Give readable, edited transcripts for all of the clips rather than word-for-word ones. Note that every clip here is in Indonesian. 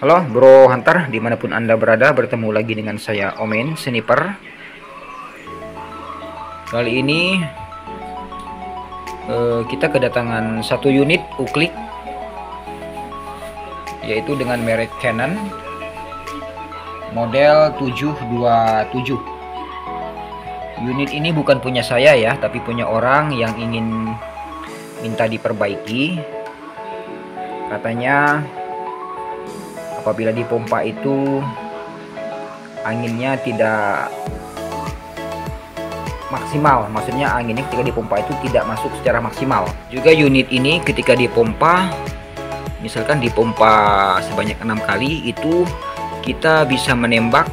Halo Bro Hunter, dimanapun Anda berada, bertemu lagi dengan saya Omen Sniper. Kali ini kita kedatangan satu unit uklik, yaitu dengan merek Canon model 727. Unit ini bukan punya saya ya, tapi punya orang yang ingin minta diperbaiki. Katanya apabila dipompa itu anginnya tidak maksimal, maksudnya anginnya ketika dipompa itu tidak masuk secara maksimal. Juga unit ini ketika dipompa, misalkan dipompa sebanyak 6 kali, itu kita bisa menembak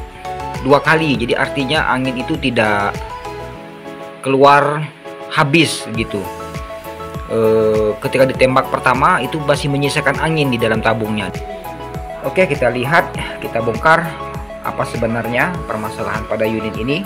2 kali, jadi artinya angin itu tidak keluar habis gitu. Ketika ditembak pertama itu masih menyisakan angin di dalam tabungnya. Oke, kita lihat, kita bongkar apa sebenarnya permasalahan pada unit ini.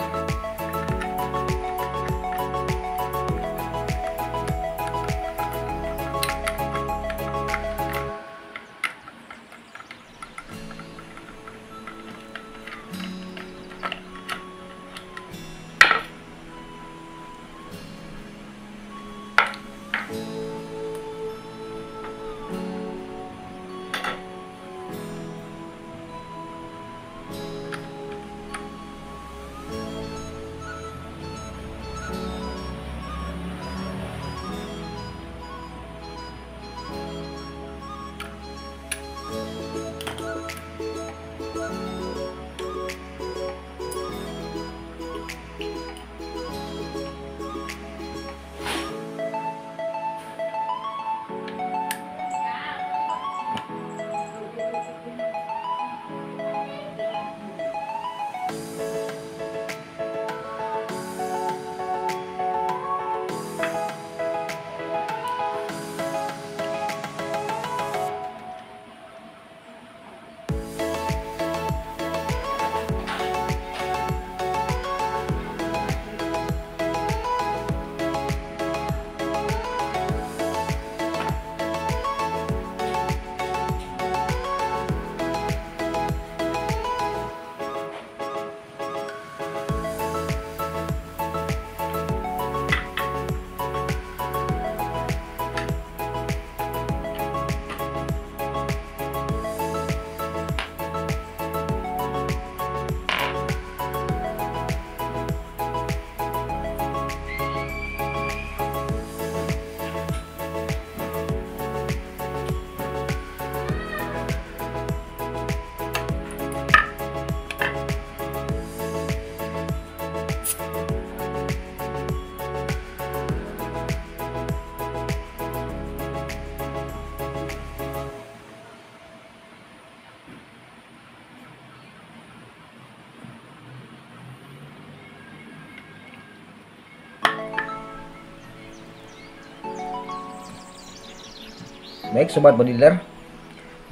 Baik sobat bodiler,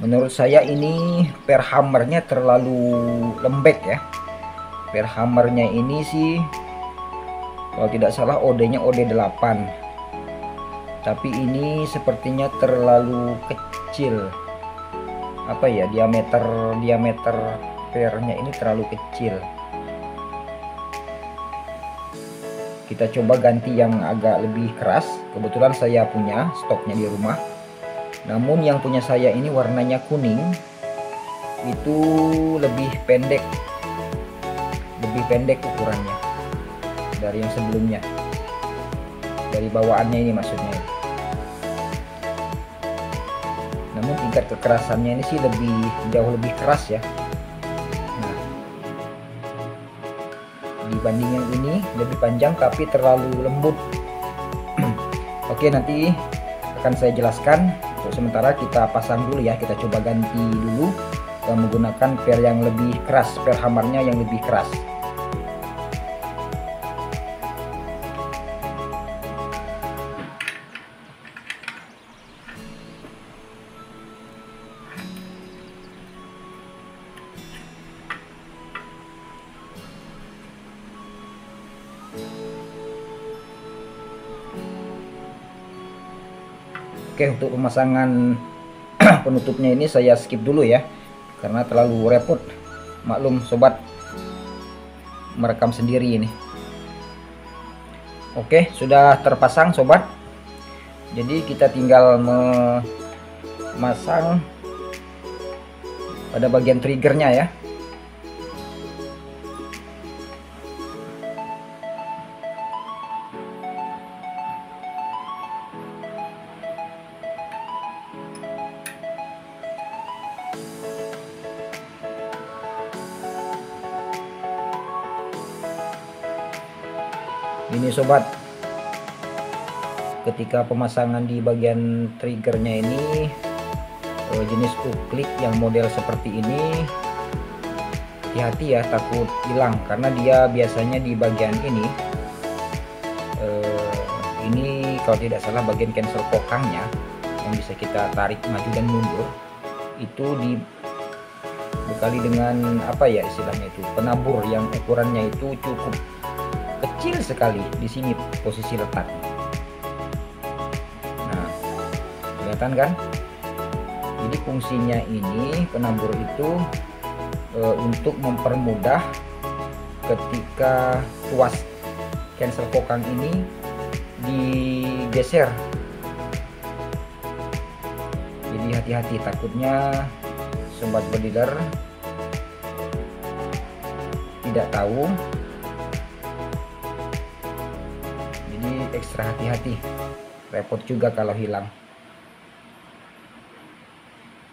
menurut saya ini per hammernya terlalu lembek ya. Per hammernya ini sih kalau tidak salah OD-nya OD8, tapi ini sepertinya terlalu kecil. Apa ya, diameter pernya ini terlalu kecil. Kita coba ganti yang agak lebih keras. Kebetulan saya punya stoknya di rumah. Namun yang punya saya ini warnanya kuning, itu lebih pendek ukurannya dari yang sebelumnya, dari bawaannya ini maksudnya. Namun tingkat kekerasannya ini sih jauh lebih keras ya. Nah, dibanding yang ini lebih panjang tapi terlalu lembut. Oke, nanti akan saya jelaskan. Untuk sementara kita pasang dulu ya, kita coba ganti dulu dan menggunakan per yang lebih keras, per hammernya yang lebih keras. Oke, untuk pemasangan penutupnya ini saya skip dulu ya, karena terlalu repot. Maklum sobat, merekam sendiri ini. Oke, sudah terpasang sobat. Jadi kita tinggal memasang pada bagian triggernya ya. Ini sobat, ketika pemasangan di bagian triggernya ini jenis uklik yang model seperti ini, hati-hati ya, takut hilang karena dia biasanya di bagian ini kalau tidak salah bagian cancel kokangnya yang bisa kita tarik maju dan mundur itu dibekali dengan apa ya istilahnya itu, penabur yang ukurannya itu cukup kecil sekali. Di sini posisi letaknya. Nah, kelihatan kan? Jadi fungsinya ini penabur itu untuk mempermudah ketika tuas cancel kokang ini digeser. Jadi hati-hati, takutnya sobat bediler tidak tahu. Ekstra hati-hati, repot juga kalau hilang.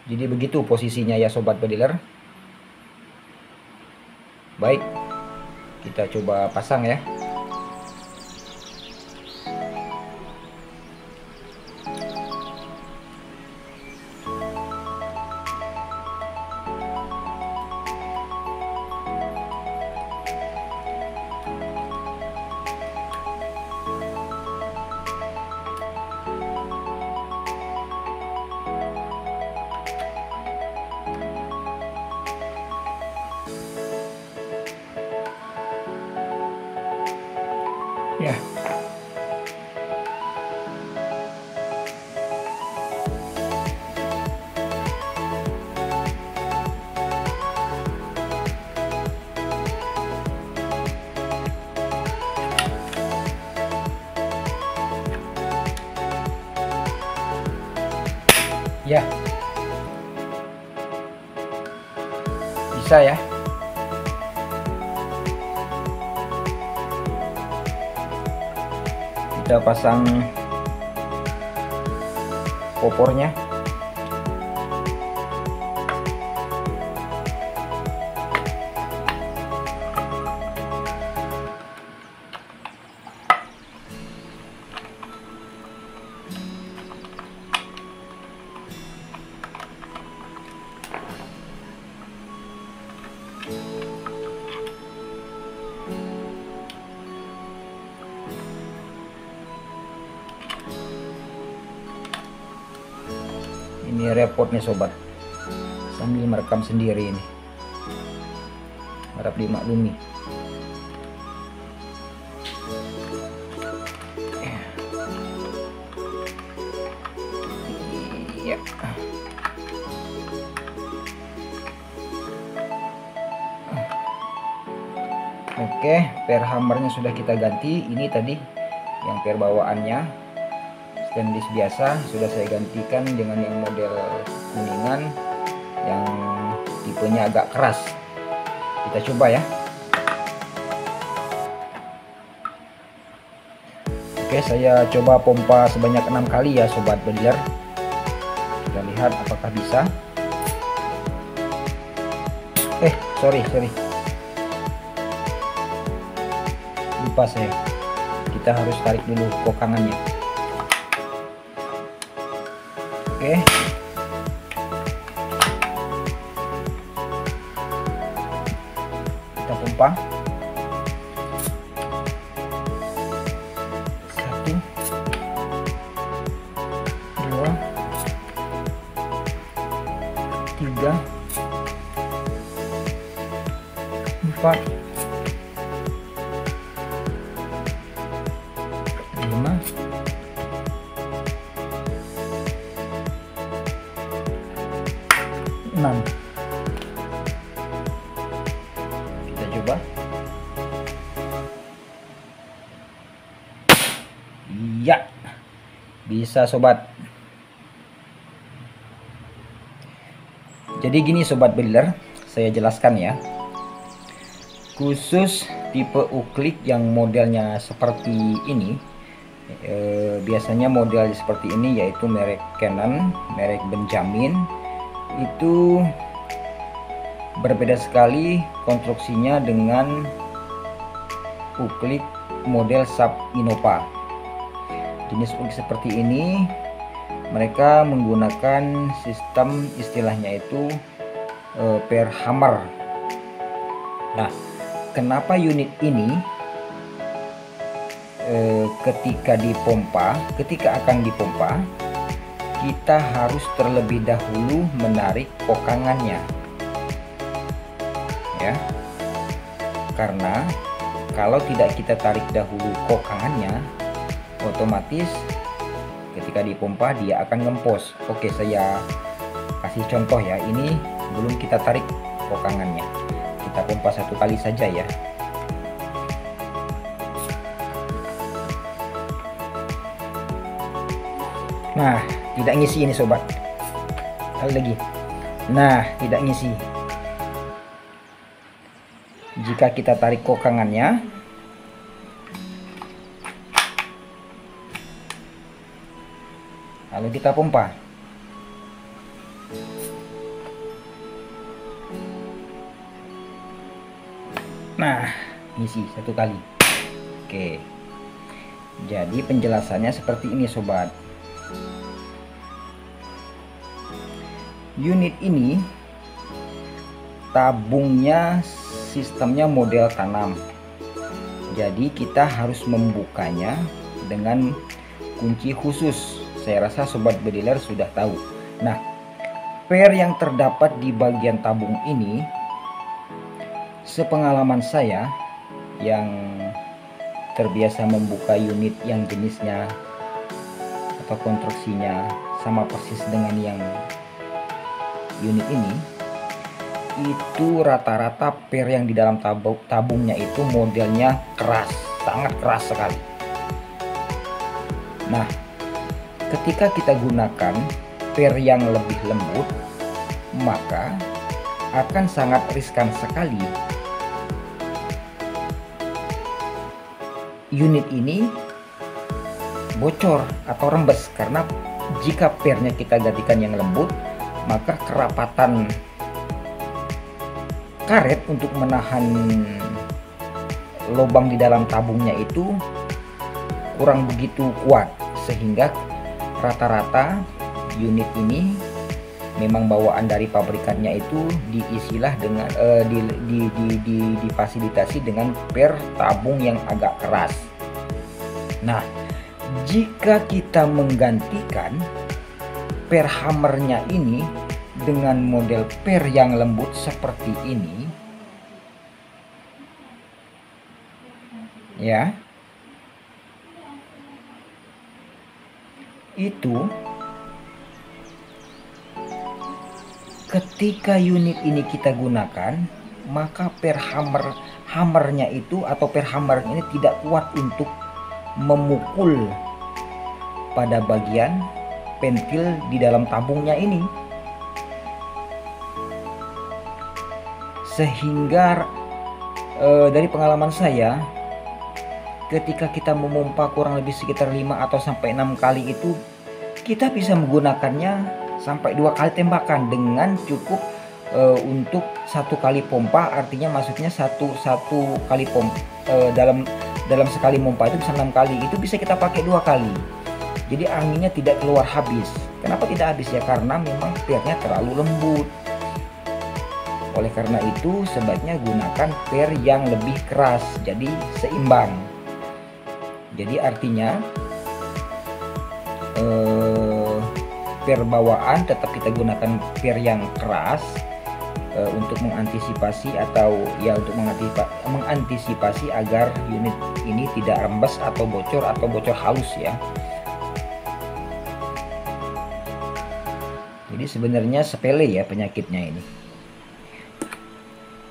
Jadi begitu posisinya ya sobat bediler. Baik, kita coba pasang ya. Ya. Ya. Bisa ya. Kita pasang popornya. Ini repot nih sobat, sambil merekam sendiri ini, harap dimaklumi. Ya. Oke, per hammernya sudah kita ganti. Ini tadi yang per bawaannya stainless biasa sudah saya gantikan dengan yang model kuningan yang tipenya agak keras. Kita coba ya. Oke, saya coba pompa sebanyak 6 kali ya sobat bediler. Kita lihat apakah bisa. Sorry lupa saya, kita harus tarik dulu kokangannya. Oke, kita pompa 1, 2, 3, 4, 5, 6, 6. Kita coba. Iya, bisa sobat. Jadi gini sobat builder, saya jelaskan ya. Khusus tipe uklik yang modelnya seperti ini, biasanya model seperti ini yaitu merek Canon, merek Benjamin, itu berbeda sekali konstruksinya dengan uklik model Sub Innova. Jenis uklik seperti ini mereka menggunakan sistem istilahnya itu per hammer. Nah, kenapa unit ini ketika akan dipompa kita harus terlebih dahulu menarik kokangannya ya, karena kalau tidak kita tarik dahulu kokangannya, otomatis ketika dipompa dia akan ngempos. Oke, saya kasih contoh ya, ini belum kita tarik kokangannya, kita pompa satu kali saja ya. Nah, tidak ngisi ini sobat, kali lagi. Nah, tidak ngisi. Jika kita tarik kokangannya, lalu kita pompa. Nah, ngisi satu kali. Oke. Jadi penjelasannya seperti ini sobat. Unit ini tabungnya sistemnya model tanam. Jadi kita harus membukanya dengan kunci khusus. Saya rasa sobat bediler sudah tahu. Nah, per yang terdapat di bagian tabung ini, sepengalaman saya yang terbiasa membuka unit yang jenisnya atau konstruksinya sama persis dengan yang unit ini, itu rata-rata per yang di dalam tabungnya itu modelnya keras, sangat keras sekali. Nah, ketika kita gunakan per yang lebih lembut, maka akan sangat riskan sekali unit ini bocor atau rembes, karena jika pernya kita gantikan yang lembut, maka kerapatan karet untuk menahan lubang di dalam tabungnya itu kurang begitu kuat, sehingga rata-rata unit ini memang bawaan dari pabrikannya itu diisilah dengan difasilitasi dengan per tabung yang agak keras. Nah, jika kita menggantikan per hammernya ini dengan model per yang lembut seperti ini ya, itu ketika unit ini kita gunakan, maka per hammernya itu atau per hammer ini tidak kuat untuk memukul pada bagian pentil di dalam tabungnya ini, sehingga dari pengalaman saya, ketika kita memompa kurang lebih sekitar 5 atau sampai 6 kali itu, kita bisa menggunakannya sampai 2 kali tembakan dengan cukup untuk 1 kali pompa. Artinya maksudnya satu kali pompa dalam sekali pompa itu bisa 6 kali, itu bisa kita pakai 2 kali. Jadi anginnya tidak keluar habis. Kenapa tidak habis ya? Karena memang pernya terlalu lembut. Oleh karena itu sebaiknya gunakan per yang lebih keras, jadi seimbang. Jadi artinya per bawaan tetap kita gunakan per yang keras untuk mengantisipasi mengantisipasi agar unit ini tidak rembes atau bocor halus ya. Jadi sebenarnya sepele ya penyakitnya ini.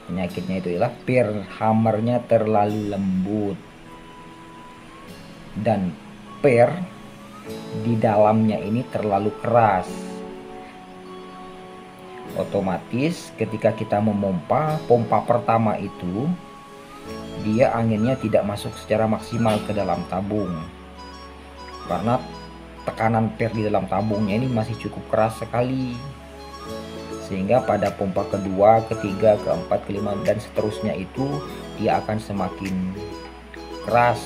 Penyakitnya itu adalah per hammernya terlalu lembut dan per di dalamnya ini terlalu keras. Otomatis ketika kita memompa, pompa pertama itu dia anginnya tidak masuk secara maksimal ke dalam tabung karena tekanan per di dalam tabungnya ini masih cukup keras sekali, sehingga pada pompa kedua, ketiga, keempat, kelima dan seterusnya itu dia akan semakin keras.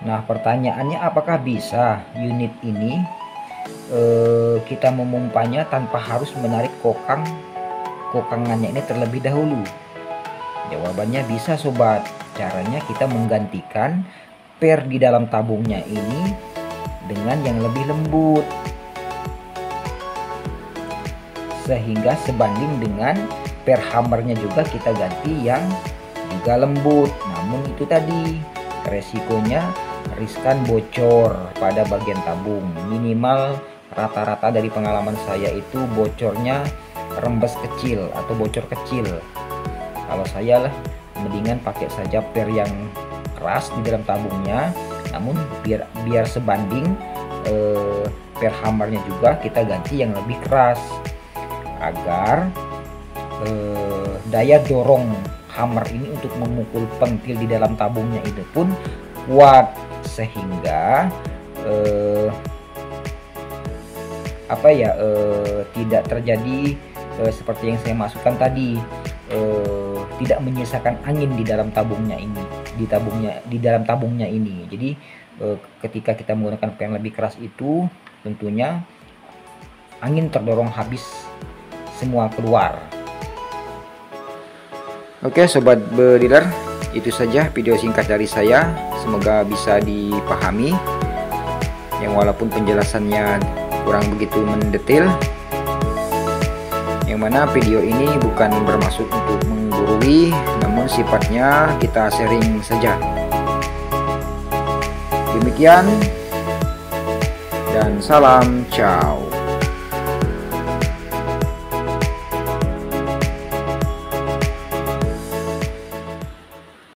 Nah, pertanyaannya apakah bisa unit ini kita memompanya tanpa harus menarik kokangannya ini terlebih dahulu? Jawabannya bisa sobat. Caranya kita menggantikan per di dalam tabungnya ini dengan yang lebih lembut, sehingga sebanding dengan per hammernya juga kita ganti yang juga lembut. Namun itu tadi resikonya riskan bocor pada bagian tabung. Minimal rata-rata dari pengalaman saya itu bocornya rembes kecil atau bocor kecil. Kalau saya lah mendingan pakai saja per yang keras di dalam tabungnya, namun biar sebanding per hammernya juga kita ganti yang lebih keras agar daya dorong hammer ini untuk memukul pentil di dalam tabungnya itu pun kuat, sehingga tidak terjadi seperti yang saya masukkan tadi, tidak menyisakan angin di dalam tabungnya ini, di dalam tabungnya ini. Jadi ketika kita menggunakan per yang lebih keras itu tentunya angin terdorong habis semua keluar. Oke sobat bediler, itu saja video singkat dari saya. Semoga bisa dipahami, yang walaupun penjelasannya kurang begitu mendetail, yang mana video ini bukan bermaksud untuk menggurui, namun sifatnya kita sharing saja. Demikian dan salam, ciao.